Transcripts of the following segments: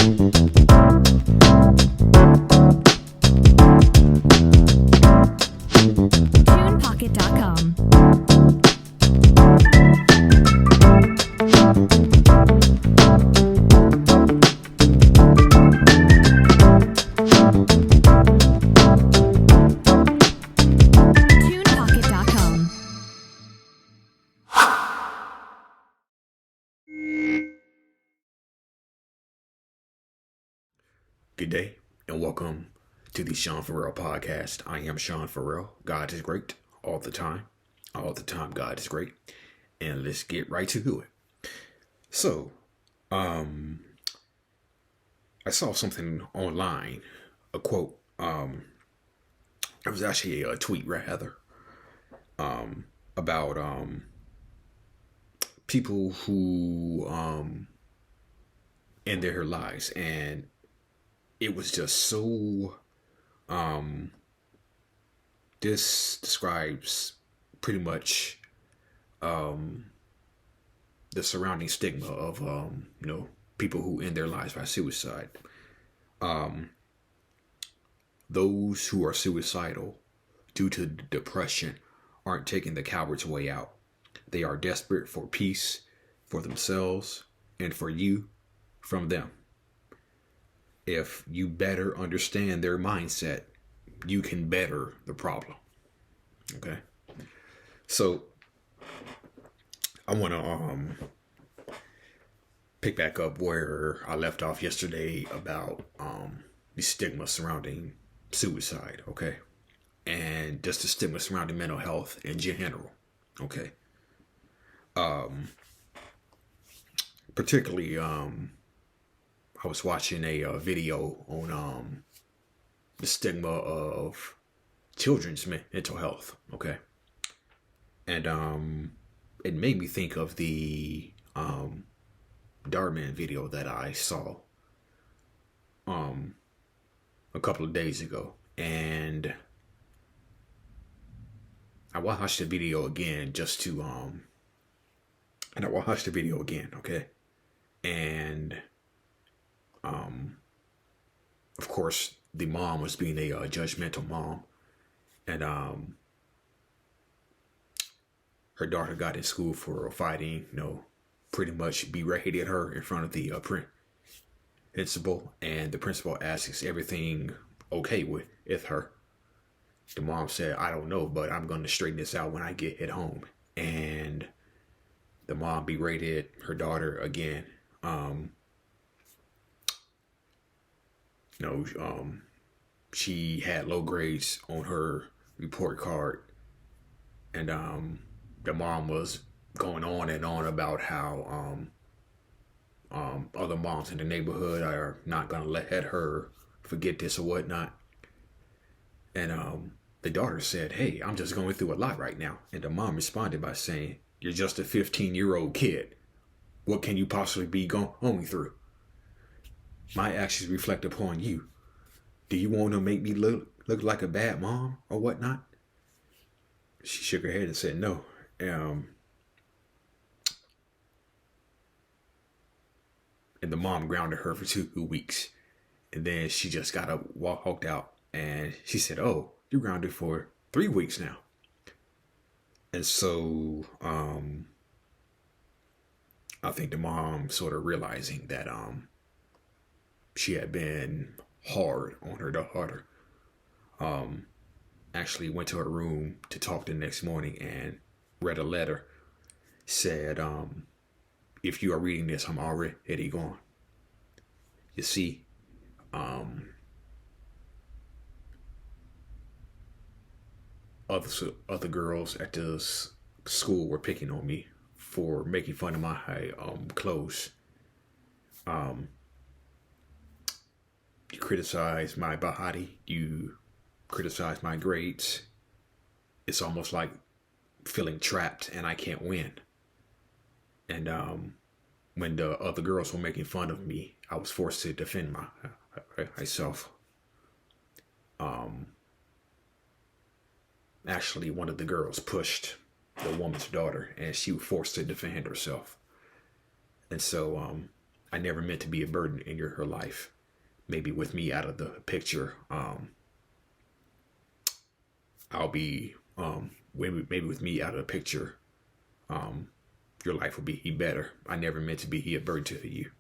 TunePocket.com. TunePocket.com. Good day and welcome to the Sean Farrell podcast. I am Sean Farrell. God is great all the time. All the time, God is great. And let's get right to it. So, I saw something online, a quote. It was actually a tweet rather, about people who end their lives, and it was just so this describes pretty much the surrounding stigma of people who end their lives by suicide. Those who are suicidal due to depression aren't taking the coward's way out. They are desperate for peace, for themselves, and for you from them. If you better understand their mindset, you can better the problem. Okay? So, I want to pick back up where I left off yesterday about the stigma surrounding suicide, okay? And just the stigma surrounding mental health in general, okay? Particularly, I was watching a video on the stigma of children's mental health, okay? And it made me think of the Darman video that I saw a couple of days ago. And I watched the video again okay? And of course, the mom was being a judgmental mom, and her daughter got in school for fighting, pretty much berated her in front of the principal, and the principal asks everything okay with her. The mom said, I don't know, but I'm going to straighten this out when I get home. And the mom berated her daughter again. She had low grades on her report card, and the mom was going on and on about how other moms in the neighborhood are not gonna let her forget this or whatnot. And the daughter said, hey, I'm just going through a lot right now. And the mom responded by saying, you're just a 15-year-old kid. What can you possibly be going through? My actions reflect upon you. Do you want to make me look like a bad mom or whatnot? She shook her head and said no. And the mom grounded her for 2 weeks. And then she just got up, walked out. And she said, oh, you're grounded for 3 weeks now. And so I think the mom sort of realizing that she had been hard on her daughter, actually went to her room to talk the next morning and read a letter. Said, if you are reading this, I'm already gone. You see, other girls at this school were picking on me for making fun of my clothes. You criticize my body, you criticize my grades. It's almost like feeling trapped and I can't win. And when the other girls were making fun of me, I was forced to defend myself. Actually, one of the girls pushed the woman's daughter, and she was forced to defend herself. And so I never meant to be a burden in her life. Maybe with me out of the picture, I'll be maybe with me out of the picture, your life will be better. I never meant to be a burden to you.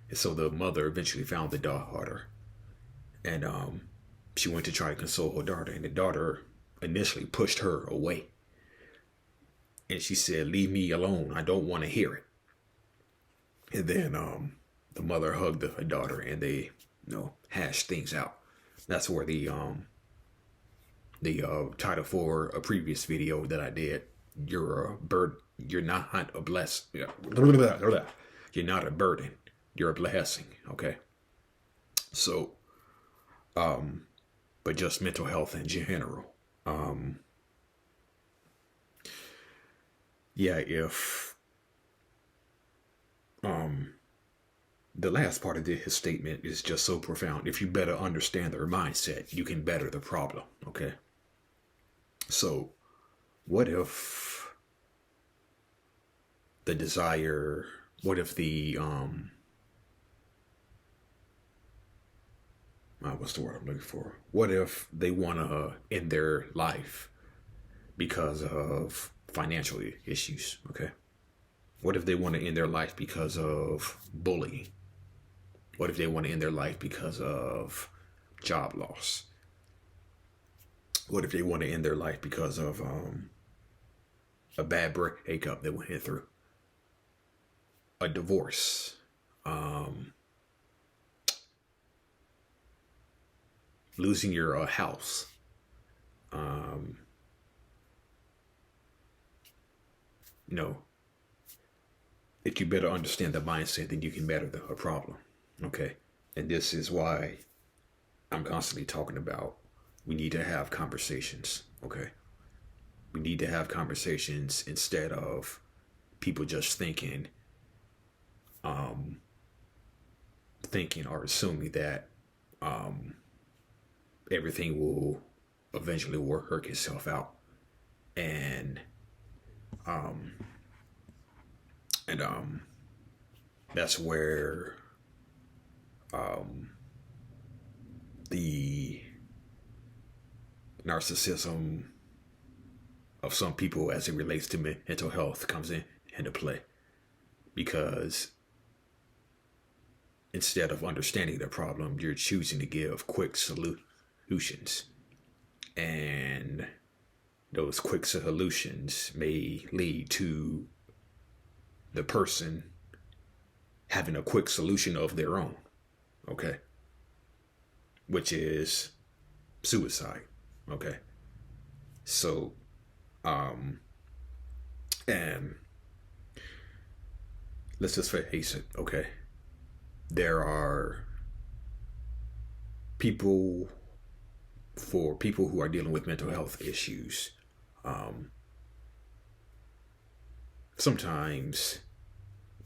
And so the mother eventually found the daughter, and she went to try to console her daughter, and the daughter initially pushed her away. And she said, "Leave me alone. I don't want to hear it." And then the mother hugged the daughter, and they, hashed things out. That's where the title for a previous video that I did, "You're a bird. You're not a bless. You're not a burden. You're a blessing." Okay. So, but just mental health in general. If the last part of his statement is just so profound. If you better understand their mindset, you can better the problem. Okay. So, what if the desire? What if the what's the word I'm looking for? What if they want to end their life because of financial issues? Okay. What if they want to end their life because of bullying? What if they want to end their life because of job loss? What if they want to end their life because of a bad breakup they went through? A divorce? Losing your house? If you better understand the mindset, then you can better a problem. Okay. And this is why I'm constantly talking about we need to have conversations. Okay. We need to have conversations instead of people just thinking or assuming that everything will eventually work itself out. And that's where the narcissism of some people as it relates to mental health comes into play. Because instead of understanding the problem, you're choosing to give quick solutions. And those quick solutions may lead to the person having a quick solution of their own, okay? Which is suicide, okay? So, and let's just face it, okay? There are people who are dealing with mental health issues. Sometimes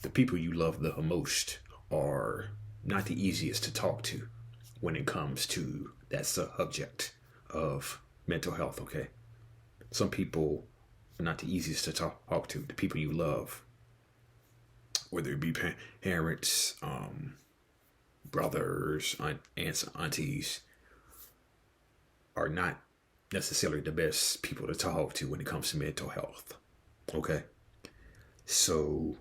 the people you love the most are not the easiest to talk to when it comes to that subject of mental health, okay? Some people are not the easiest to talk to. The people you love, whether it be parents, brothers, aunts, aunties, are not necessarily the best people to talk to when it comes to mental health, okay? So,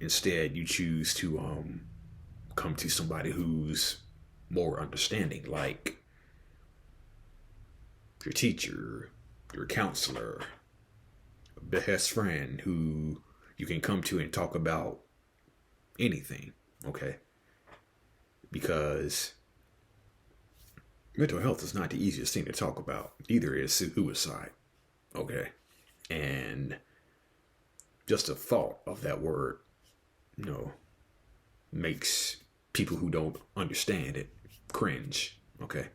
instead, you choose to come to somebody who's more understanding, like your teacher, your counselor, the best friend who you can come to and talk about anything, okay? Because mental health is not the easiest thing to talk about. Neither is suicide, okay? And just the thought of that word, makes people who don't understand it cringe, okay?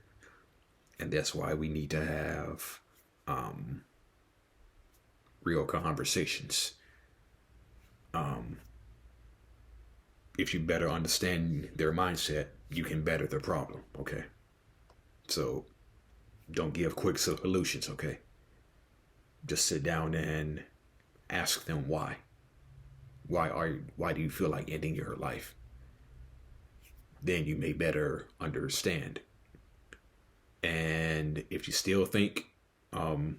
And that's why we need to have real conversations. If you better understand their mindset, you can better their problem, okay? So don't give quick solutions, okay? Just sit down and ask them why. why do you feel like ending your life? Then you may better understand. And if you still think, and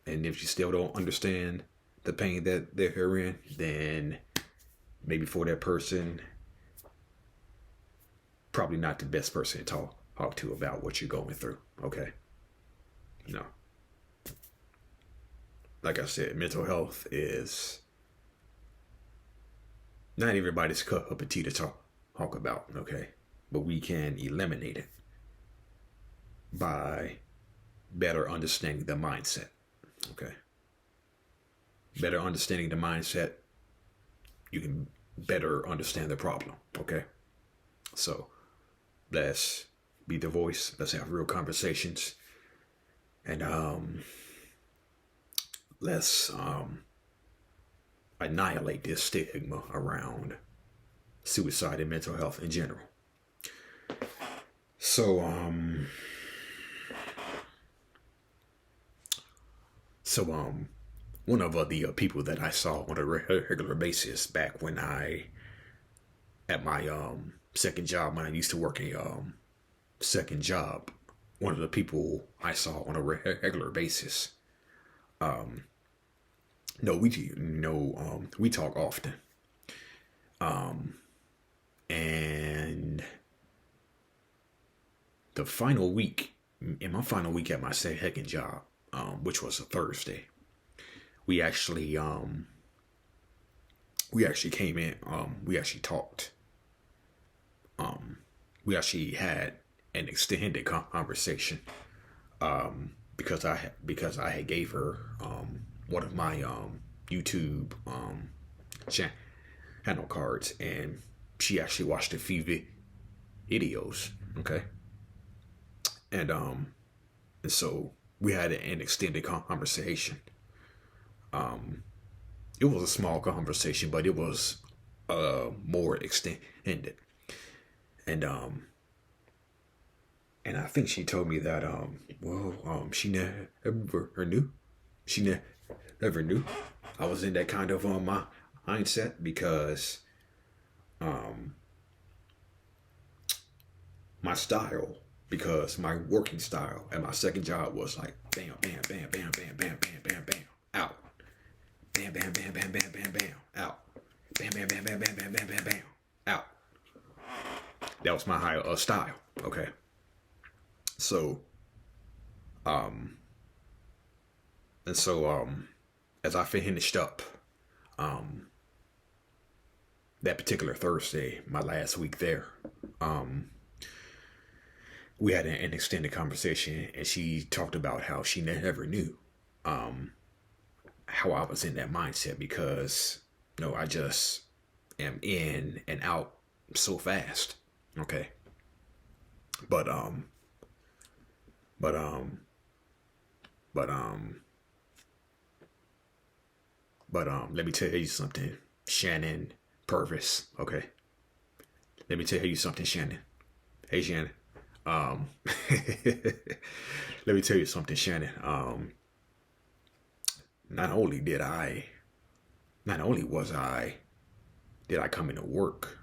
if you still don't understand the pain that they're in, then maybe for that person, probably not the best person to talk to about what you're going through. Okay. No. Like I said, mental health is not everybody's cup of tea to talk about. Okay. But we can eliminate it by better understanding the mindset. Okay. Better understanding the mindset, you can better understand the problem. Okay. So let's be the voice. Let's have real conversations. And let's annihilate this stigma around suicide and mental health in general. So one of the people that I saw on a regular basis back when at my second job, when I used to work a second job, one of the people I saw on a regular basis, we talk often, and the final week, in my final week at my second job, which was a Thursday, we actually came in, we actually talked, we actually had an extended conversation, because I had gave her one of my YouTube channel cards, and she actually watched a few videos. Okay. And so we had an extended conversation. It was a small conversation, but it was more extended. And I think she told me that she never knew. She never knew I was in that kind of my mindset, because my style, because my working style at my second job was like bam, bam, bam, bam, bam, bam, bam, bam, bam, out. Bam, bam, bam, bam, bam, bam, bam, out. Bam, bam, bam, bam, bam, bam, bam, bam, bam, out. That was my high style. Okay. So, as I finished up, that particular Thursday, my last week there, we had an extended conversation, and she talked about how she never knew, how I was in that mindset, because, I just am in and out so fast. Okay. But let me tell you something, Shannon Purvis. Okay. Let me tell you something, Shannon. Hey, Shannon. Let me tell you something, Shannon. Not only did I come into work,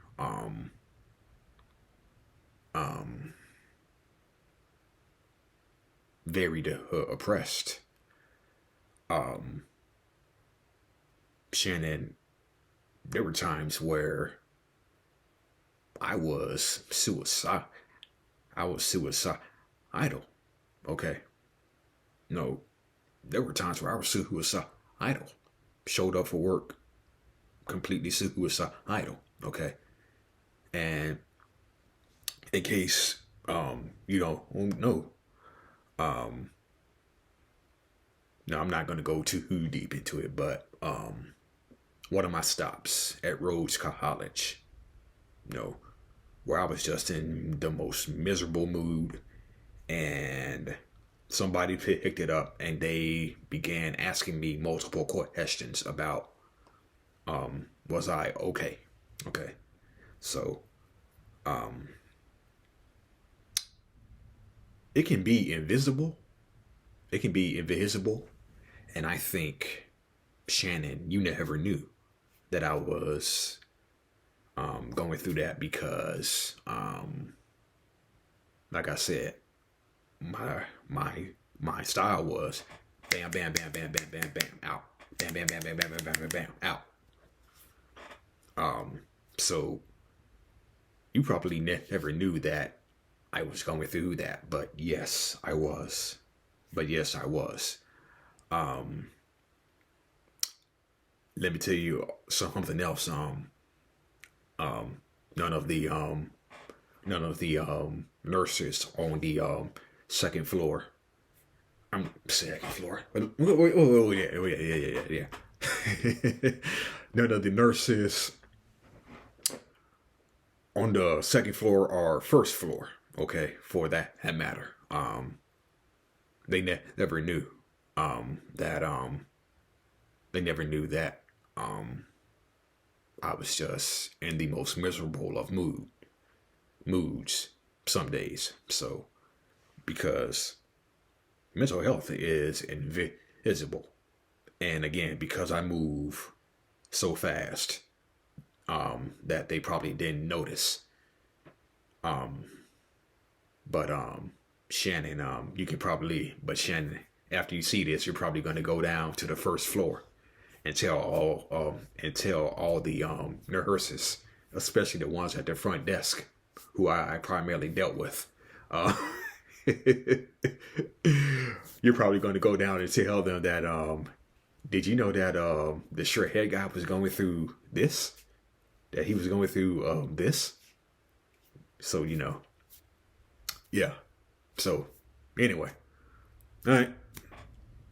very oppressed. Shannon, there were times where I was suicidal. Okay. No, there were times where I was suicidal. Showed up for work, completely suicidal. Okay. And in case you don't know, now I'm not going to go too deep into it, but one of my stops at Rhodes College, where I was just in the most miserable mood, and somebody picked it up and they began asking me multiple questions about was I okay? Okay. So it can be invisible. It can be invisible. And I think, Shannon, you never knew that I was going through that because, like I said, my style was bam, bam, bam, bam, bam, bam, bam, out. Bam, bam, bam, bam, bam, bam, bam, bam, bam, out. So you probably never knew that I was going through that, but yes, I was. Let me tell you something else. None of the nurses on the second floor. I'm second floor. Oh yeah, yeah. None of the nurses on the second floor or first floor. Okay, for that matter. They never knew that they never knew that I was just in the most miserable of moods some days. So because mental health is invisible, and again, because I move so fast, that they probably didn't notice. But Shannon, you can probably, but Shannon, after you see this, you're probably going to go down to the first floor and tell all the nurses, especially the ones at the front desk, who I primarily dealt with. Uh, you're probably going to go down and tell them that did you know that the short head guy was going through this? That he was going through this? So yeah. So anyway, all right.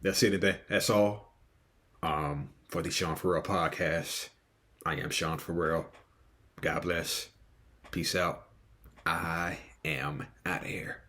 That's it today. That's all. For the Sean Farrell podcast. I am Sean Farrell. God bless. Peace out. I am out of here.